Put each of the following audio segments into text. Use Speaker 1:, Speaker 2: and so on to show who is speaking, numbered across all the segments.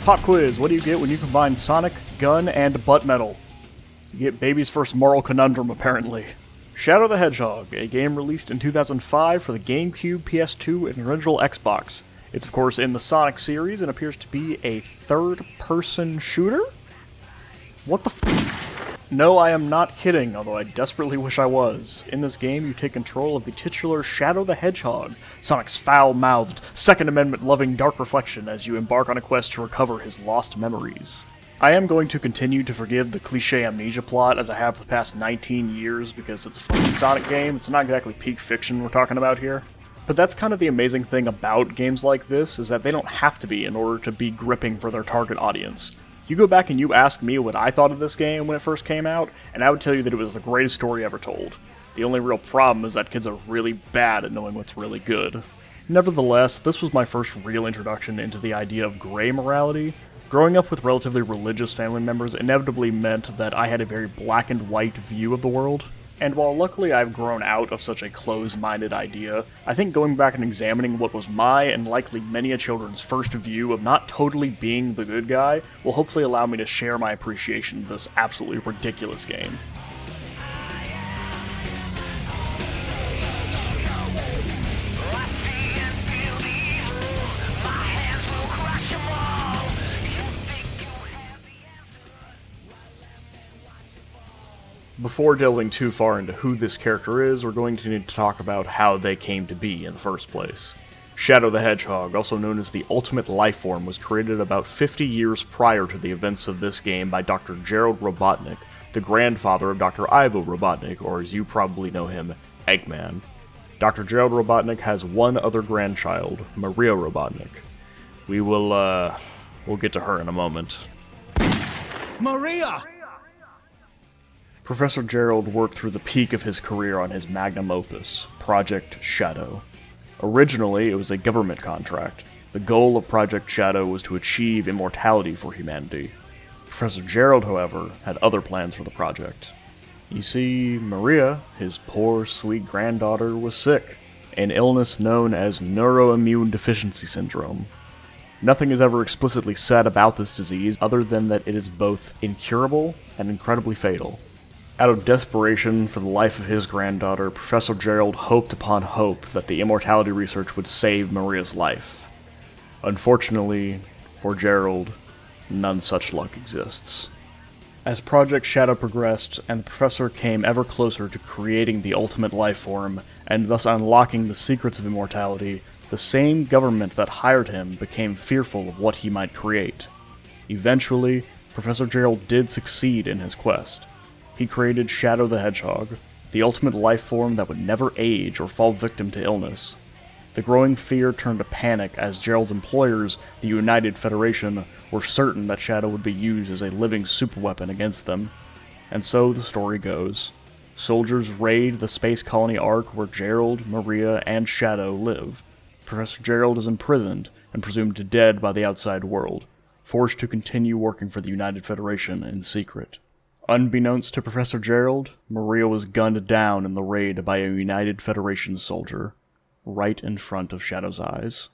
Speaker 1: Pop quiz, what do you get when you combine Sonic, gun, and butt metal? You get baby's first moral conundrum, apparently. Shadow the Hedgehog, a game released in 2005 for the GameCube, PS2, and original Xbox. It's of course in the Sonic series and appears to be a third-person shooter? What the f***? No, I am not kidding, although I desperately wish I was. In this game, you take control of the titular Shadow the Hedgehog, Sonic's foul-mouthed, Second Amendment-loving dark reflection as you embark on a quest to recover his lost memories. I am going to continue to forgive the cliché amnesia plot as I have for the past 19 years because it's a fucking Sonic game. It's not exactly peak fiction we're talking about here. But that's kind of the amazing thing about games like this, is that they don't have to be in order to be gripping for their target audience. You go back and you ask me what I thought of this game when it first came out, and I would tell you that it was the greatest story ever told. The only real problem is that kids are really bad at knowing what's really good. Nevertheless, this was my first real introduction into the idea of gray morality. Growing up with relatively religious family members inevitably meant that I had a very black and white view of the world. And while luckily I've grown out of such a closed-minded idea, I think going back and examining what was my, and likely many a children's, first view of not totally being the good guy will hopefully allow me to share my appreciation of this absolutely ridiculous game. Before delving too far into who this character is, we're going to need to talk about how they came to be in the first place. Shadow the Hedgehog, also known as the Ultimate Lifeform, was created about 50 years prior to the events of this game by Dr. Gerald Robotnik, the grandfather of Dr. Ivo Robotnik, or as you probably know him, Eggman. Dr. Gerald Robotnik has one other grandchild, Maria Robotnik. We'll get to her in a moment.
Speaker 2: Maria!
Speaker 1: Professor Gerald worked through the peak of his career on his magnum opus, Project Shadow. Originally, it was a government contract. The goal of Project Shadow was to achieve immortality for humanity. Professor Gerald, however, had other plans for the project. You see, Maria, his poor, sweet granddaughter, was sick, an illness known as neuroimmune deficiency syndrome. Nothing is ever explicitly said about this disease other than that it is both incurable and incredibly fatal. Out of desperation for the life of his granddaughter, Professor Gerald hoped upon hope that the immortality research would save Maria's life. Unfortunately, for Gerald, none such luck exists. As Project Shadow progressed, and the Professor came ever closer to creating the ultimate life form, and thus unlocking the secrets of immortality, the same government that hired him became fearful of what he might create. Eventually, Professor Gerald did succeed in his quest. He created Shadow the Hedgehog, the ultimate life form that would never age or fall victim to illness. The growing fear turned to panic as Gerald's employers, the United Federation, were certain that Shadow would be used as a living superweapon against them. And so the story goes. Soldiers raid the space colony Ark where Gerald, Maria, and Shadow live. Professor Gerald is imprisoned and presumed dead by the outside world, forced to continue working for the United Federation in secret. Unbeknownst to Professor Gerald, Maria was gunned down in the raid by a United Federation soldier, right in front of Shadow's eyes.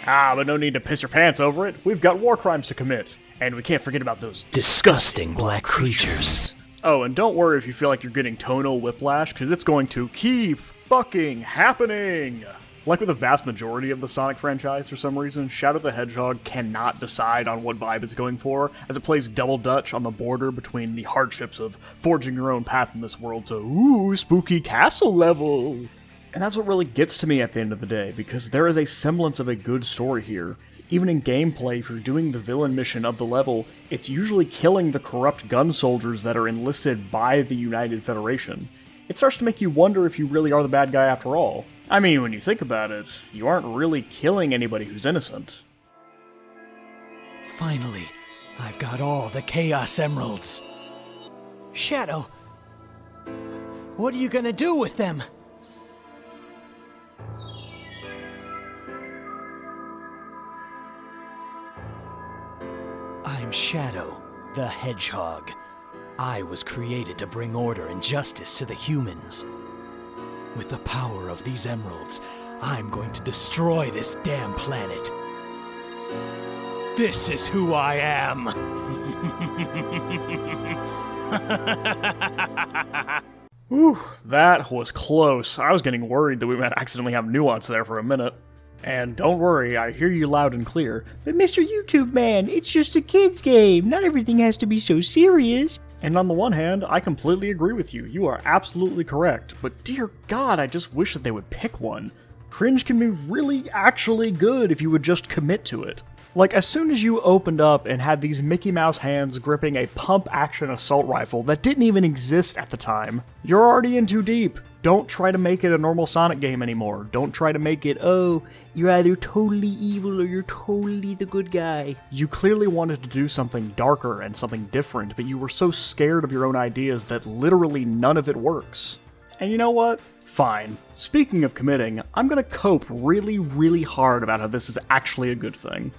Speaker 1: But no need to piss your pants over it. We've got war crimes to commit. And we can't forget about those
Speaker 2: Disgusting black creatures.
Speaker 1: Oh, and don't worry if you feel like you're getting tonal whiplash, because it's going to keep fucking happening! Like with the vast majority of the Sonic franchise, for some reason, Shadow the Hedgehog cannot decide on what vibe it's going for, as it plays double dutch on the border between the hardships of forging your own path in this world to, ooh, spooky castle level! And that's what really gets to me at the end of the day, because there is a semblance of a good story here. Even in gameplay, if you're doing the villain mission of the level, it's usually killing the corrupt gun soldiers that are enlisted by the United Federation. It starts to make you wonder if you really are the bad guy after all. I mean, when you think about it, you aren't really killing anybody who's innocent.
Speaker 2: Finally, I've got all the Chaos Emeralds. Shadow, what are you gonna do with them? I'm Shadow the Hedgehog. I was created to bring order and justice to the humans. With the power of these emeralds, I'm going to destroy this damn planet. This is who I am.
Speaker 1: Whew, that was close. I was getting worried that we might accidentally have nuance there for a minute. And don't worry, I hear you loud and clear.
Speaker 3: But Mr. YouTube Man, it's just a kid's game. Not everything has to be so serious.
Speaker 1: And on the one hand, I completely agree with you. You are absolutely correct. But dear God, I just wish that they would pick one. Cringe can be really actually good if you would just commit to it. Like, as soon as you opened up and had these Mickey Mouse hands gripping a pump-action assault rifle that didn't even exist at the time, you're already in too deep. Don't try to make it a normal Sonic game anymore. Don't try to make it, oh,
Speaker 3: you're either totally evil or you're totally the good guy.
Speaker 1: You clearly wanted to do something darker and something different, but you were so scared of your own ideas that literally none of it works. And you know what? Fine. Speaking of committing, I'm gonna cope really, really hard about how this is actually a good thing.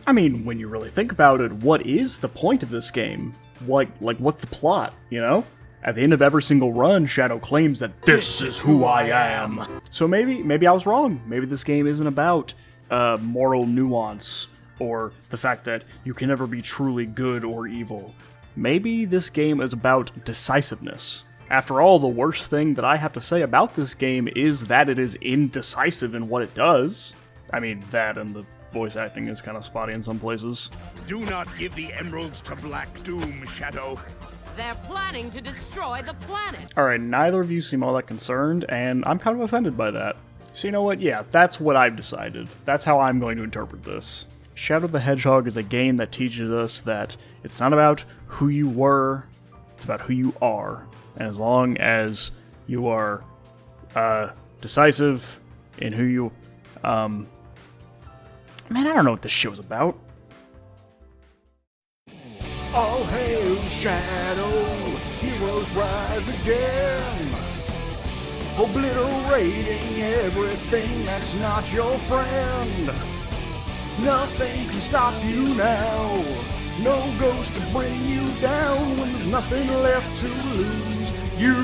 Speaker 1: I mean, when you really think about it, what is the point of this game? What's the plot, you know? At the end of every single run, Shadow claims that this is who I am. So maybe I was wrong. Maybe this game isn't about moral nuance or the fact that you can never be truly good or evil. Maybe this game is about decisiveness. After all, the worst thing that I have to say about this game is that it is indecisive in what it does. I mean, that and the voice acting is kind of spotty in some places.
Speaker 4: Do not give the emeralds to Black Doom, Shadow.
Speaker 5: They're planning to destroy the planet.
Speaker 1: Alright, neither of you seem all that concerned, and I'm kind of offended by that. So you know what? Yeah, that's what I've decided. That's how I'm going to interpret this. Shadow the Hedgehog is a game that teaches us that it's not about who you were, it's about who you are. And as long as you are decisive in who you... Man, I don't know what this shit was about.
Speaker 4: All hail Shadow, heroes rise again, obliterating everything that's not your friend. Nothing can stop you now, no ghost to bring you down when there's nothing left to lose. You